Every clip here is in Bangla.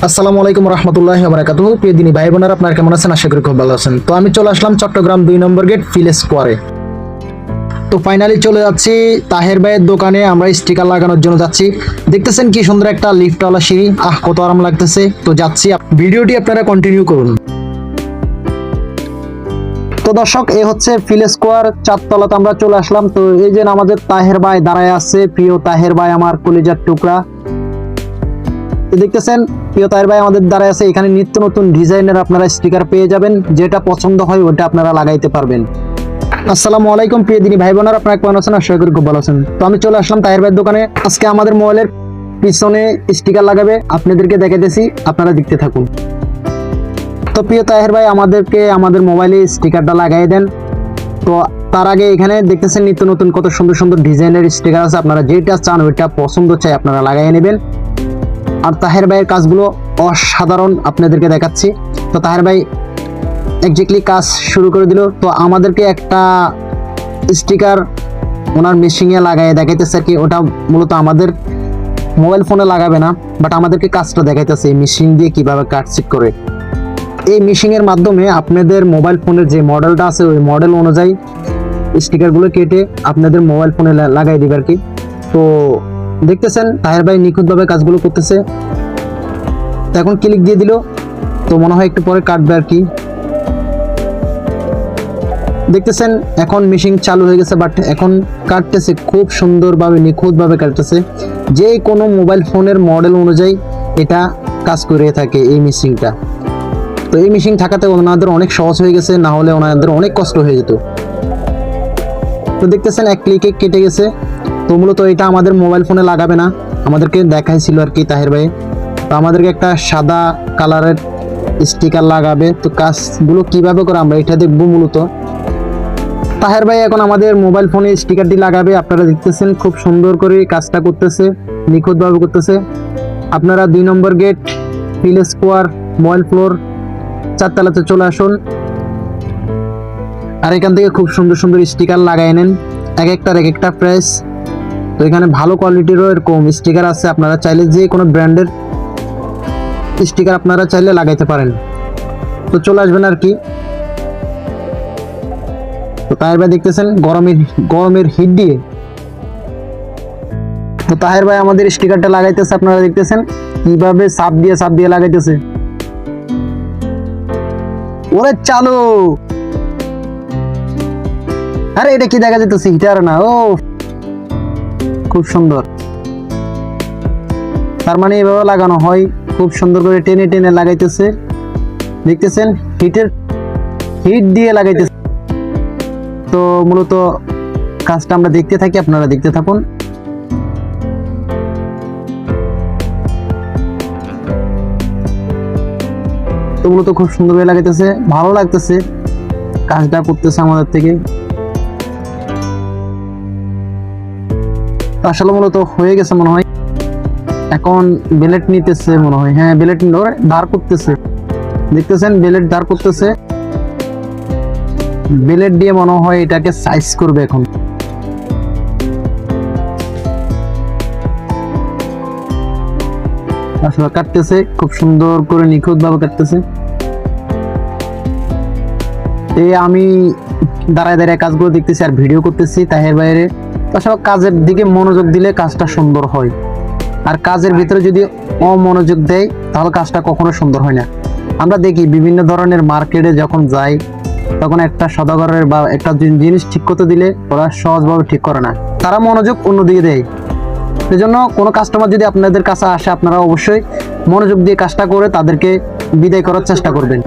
আসসালামু আলাইকুম রহমতুল্লাহি ওয়া বারাকাতুহু। প্রিয় দিনী ভাই বোনেরা, আপনারা কেমন আছেন? আশা করি খুব ভালো আছেন। তো আমি চলে আসলাম চট্টগ্রাম 2 নম্বর গেট ফিল স্কোয়ারে। তো ফাইনালি চলে যাচ্ছি তাহের ভাইয়ের দোকানে। আমরা স্টিকার লাগানোর জন্য যাচ্ছি। দেখতেছেন কি সুন্দর একটা লিফটওয়ালা সিঁড়ি, কত আরাম লাগতেছে। তো যাচ্ছি, ভিডিওটি আপনারা কন্টিনিউ করুন। তো দর্শক, এই হচ্ছে ফিল স্কোয়ার 4 তলাতে আমরা চলে আসলাম। তো এই যে আমাদের তাহের ভাই দাঁড়ায় আছে। প্রিয় তাহের ভাই, আমার কলিজার টুকরা। দেখতেছেন প্রিয় তাহের ভাই আমাদের দাঁড়ায় আছে। এখানে নিত্য নতুন ডিজাইনের আপনারা স্টিকার পেয়ে যাবেন। যেটা পছন্দ হয় ওটা আপনারা লাগাইতে পারবেন। আসসালামু আলাইকুম প্রিয় দিনী ভাই বোনেরা, আপনারা কেমন আছেন? আশা করি খুব ভালো আছেন। তো আমি চলে আসলাম তাহের ভাইয়ের দোকানে। আজকে আমাদের মোবাইলের পিছনে স্টিকার লাগাবে, আপনাদেরকে দেখাইতেছি, আপনারা দেখতে থাকুন। তো প্রিয় তাহের ভাই আমাদেরকে আমাদের মোবাইলে স্টিকারটা লাগাই দেন। তো তার আগে এখানে দেখতেছেন নিত্য নতুন কত সুন্দর সুন্দর ডিজাইনের স্টিকার আছে। আপনারা যেটা চান ওইটা পছন্দ চাই আপনারা লাগাই নেবেন। আর তাহের ভাইয়ের কাজগুলো অসাধারণ, আপনাদেরকে দেখাচ্ছি। তো তাহের ভাই এক্স্যাক্টলি কাজ শুরু করে দিল। তো আমাদেরকে একটা স্টিকার ওনার মেশিনে লাগাই দেখাইতেছে আর কি। ওটা মূলত আমাদের মোবাইল ফোনে লাগাবে না, বাট আমাদেরকে কাজটা দেখাইতেছে এই মেশিন দিয়ে কিভাবে কাটছিট করে। এই মেশিনের মাধ্যমে আপনাদের মোবাইল ফোনের যে মডেলটা আছে ওই মডেল অনুযায়ী স্টিকারগুলো কেটে আপনাদের মোবাইল ফোনে লাগাই দিবে আর কি। তো দেখতেছেন তাহের ভাই নিখুঁতভাবে কাজগুলো করতেছে। এখন ক্লিক দিয়ে দিল, তো মনে হয় একটু পরে কাটবে আর কি। দেখতেছেন এখন মেশিন চালু হয়ে গেছে, বাট এখন কাটতেছে খুব সুন্দরভাবে, নিখুঁতভাবে কাটতেছে। যে কোনো মোবাইল ফোনের মডেল অনুযায়ী এটা কাজ করে থাকে এই মেশিনটা। তো এই মেশিন থাকাতে ওনাদের অনেক সহজ হয়ে গেছে, না হলে ওনাদের অনেক কষ্ট হয়ে যেত। তো দেখতেছেন এক ক্লিকে কেটে গেছে। তো মূলত এটা আমাদের মোবাইল ফোনে লাগাবে না, আমাদেরকে দেখাইছিল আর কি তাহের ভাই। তো আমাদেরকে একটা সাদা কালারের স্টিকার লাগাবে। তো কাজগুলো কিভাবে করে আমরা এটা দেখবো। মূলত তাহের ভাই এখন আমাদের মোবাইল ফোনে স্টিকারটি লাগাবে। আপনারা দেখতেছেন খুব সুন্দর করে কাজটা করতেছে, নিখুঁতভাবে করতেছে। আপনারা 2 নম্বর গেট ফিল স্কোয়ার মোবাইল ফ্লোর 4 তলাতে চলে আসুন। আর এখান থেকে খুব সুন্দর সুন্দর স্টিকার লাগাই নেন, এক একটা প্রাইস। তো এখানে ভালো কোয়ালিটিরও এরকম স্টিকার আছে। আপনারা চাইলে যে কোনো ব্র্যান্ডের স্টিকার আপনারা চাইলে লাগাইতে পারেন। তো চলে আসবেন আর কি। তো তাহের ভাই দেখতেছেন গরমের হিট দিয়ে, তো তাহের ভাই আমাদের স্টিকারটা লাগাইতেছে। আপনারা দেখতেছেন কিভাবে চাপ দিয়ে লাগাইতেছে। ওরে চালু, আরে এটা কি দেখা যেতেছে? হিটার না, ও খুব সুন্দর। তার মানে এভাবে লাগানো হয়, খুব সুন্দর করে টেনে টেনে লাগাইতেছে। দেখতেছেন হিট দিয়ে লাগাইতেছে। তো মূলত কাজটা আমরা দেখতে থাকি, আপনারা দেখতে থাকুন। তো মূলত খুব সুন্দর করে লাগাইতেছে, ভালো লাগতেছে কাজটা করতেছে আমাদের থেকে। আসলে মূলত হয়ে গেছে মনে হয়। এখন বেলেট নিতেছে মনে হয়, হ্যাঁ বেলেট ধার করতেছে। দেখতেছেন বেলেট ধার করতেছে, বেলেট দিয়ে মনে হয় এটাকে সাইজ করবে এখন। আসলে কাটতেছে খুব সুন্দর করে, নিখুঁত ভাবে কাটতেছে। আমি দাঁড়ায় কাজগুলো দেখতেছি আর ভিডিও করতেছি তাহের বাইরে। আসলে কাজের দিকে মনোযোগ দিলে কাজটা সুন্দর হয়, আর কাজের ভিতরে যদি অমনোযোগ দেয় তাহলে কাজটা কখনো সুন্দর হয় না। আমরা দেখি বিভিন্ন ধরনের মার্কেটে যখন যাই তখন একটা সদাগরের বা একটা জিনিস ঠিক করতে দিলে ওরা সহজভাবে ঠিক করে না, তারা মনোযোগ অন্যদিকে দেয়। সেজন্য কোনো কাস্টমার যদি আপনাদের কাছে আসে আপনারা অবশ্যই মনোযোগ দিয়ে কাজটা করে তাদেরকে বিদায় করার চেষ্টা করবেন।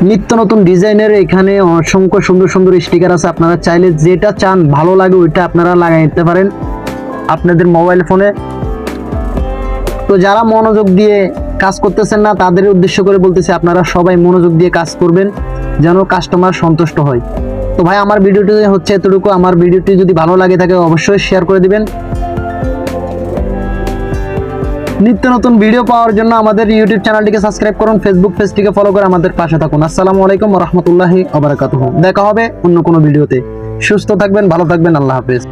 নিত্য নতুন ডিজাইনের এখানে অসংখ্য সুন্দর সুন্দর স্টিকার আছে। আপনারা চাইলে যেটা চান ভালো লাগে ওইটা আপনারা লাগাই নিতে পারেন আপনাদের মোবাইল ফোনে। তো যারা মনোযোগ দিয়ে কাজ করতেছেন না তাদের উদ্দেশ্য করে বলতেছি, আপনারা সবাই মনোযোগ দিয়ে কাজ করবেন যেন কাস্টমার সন্তুষ্ট হয়। তো ভাই আমার ভিডিওটি হচ্ছে এতটুকু। আমার ভিডিওটি যদি ভালো লাগে থাকে অবশ্যই শেয়ার করে দিবেন। নিত্য নতুন ভিডিও পাওয়ার জন্য আমাদের ইউটিউব চ্যানেলটিকে সাবস্ক্রাইব করুন, ফেসবুক পেজটিকে ফলো করে আমাদের পাশে থাকুন। আসসালামু আলাইকুম ওয়া রাহমাতুল্লাহি ওয়া বারাকাতুহু। দেখা হবে অন্য কোনো ভিডিওতে। সুস্থ থাকবেন, ভালো থাকবেন, আল্লাহ হাফেজ।